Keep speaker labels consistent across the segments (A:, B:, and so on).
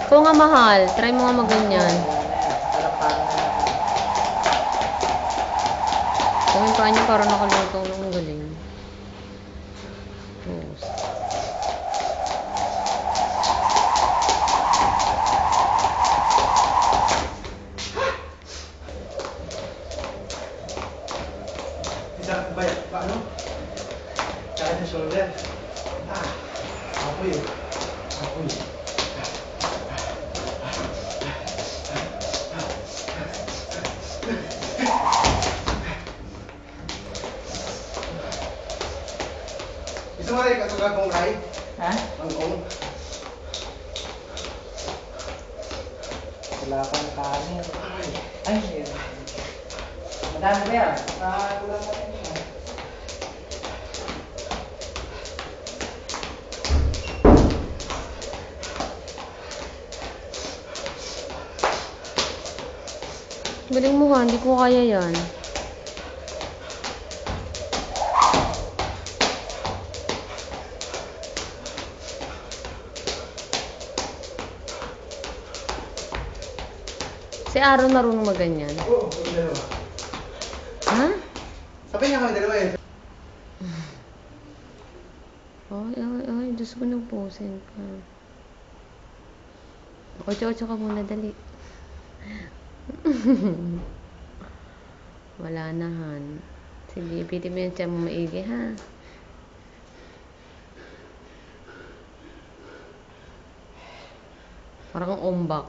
A: Ikaw nga mahal. Try mo nga maganyan. Gawin pa niyo para nakalutong ng galing. Post.
B: Paano? Kaya sa shoulder. Apoy. Apoy. Gusto mo rin katulad kong ride? Ha? Angkong? Wala pang kanin. Ay, yun. Madami ba yan? Wala pa rin yan.
A: Galing mo ha. Hindi ko kaya yan. Si Aaron marunong maganyan.
B: Oo, kami dalawa.
A: Ha?
B: Sabi niya kami dalawa eh.
A: Ay, Diyos ko nagposin pa. 8-8 ka muna, dali. Wala na, Han. Sige, ipitin mo yung tiyan mo maigi, ha? Parang ombak.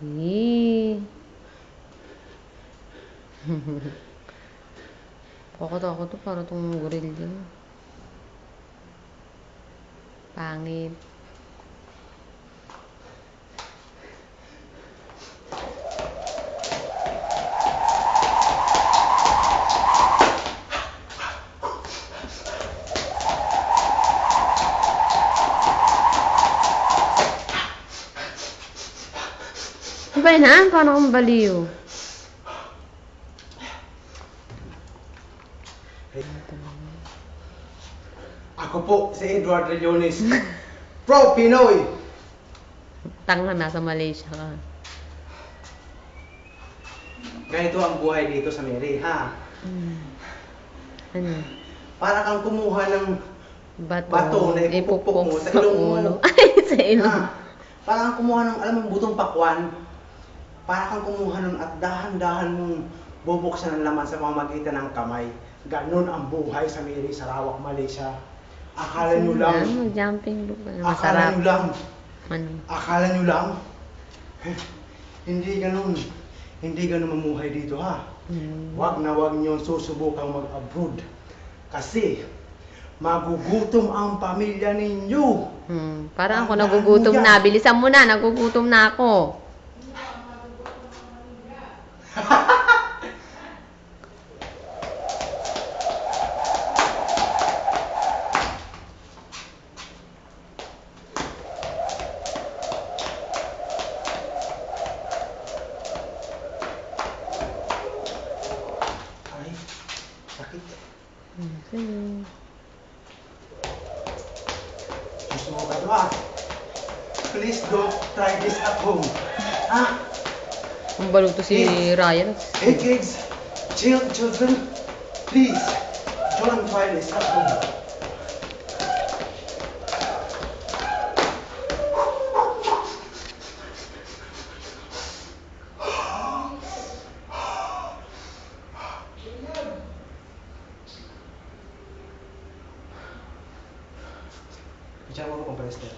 A: Yee. Takot to para itong gorilla. Pangit. Ano ba yun, ha? Paano akong baliw?
B: Ako po si Edward Rellones. Pro Pinoy!
A: Tanga, nasa Malaysia ka.
B: Ganito ang buhay dito sa Mary, ha?
A: Ano?
B: Para kang kumuha ng
A: Bato
B: na ipupukpok mo sa ilong mo.
A: Ay, sa ilong.
B: Ha? Para kang kumuha ng, alam mo, butong pakwan. Para kang kumuha nun at dahan-dahan mong bubuksan ang laman sa pamamagitan ng kamay. Ganon ang buhay sa Mary, Sarawak, Malaysia. Akala nyo lang.
A: Mag-jumping book.
B: Akala nyo lang.
A: Ano?
B: Akala nyo lang. Hindi ganon. Hindi ganon mamuhay dito, ha? Wag na wag nyo susubukang mag-abroad. Kasi, magugutom ang pamilya ninyo.
A: Parang ako nagugutom na. Bilisan mo na, nagugutom na ako.
B: Ay, sakit. Susuka to, ha? Please don't try this at home. Ha?
A: Ang baluto si Ryan.
B: Hey kids, children, please don't try this at home. Diyan mo ko compressor.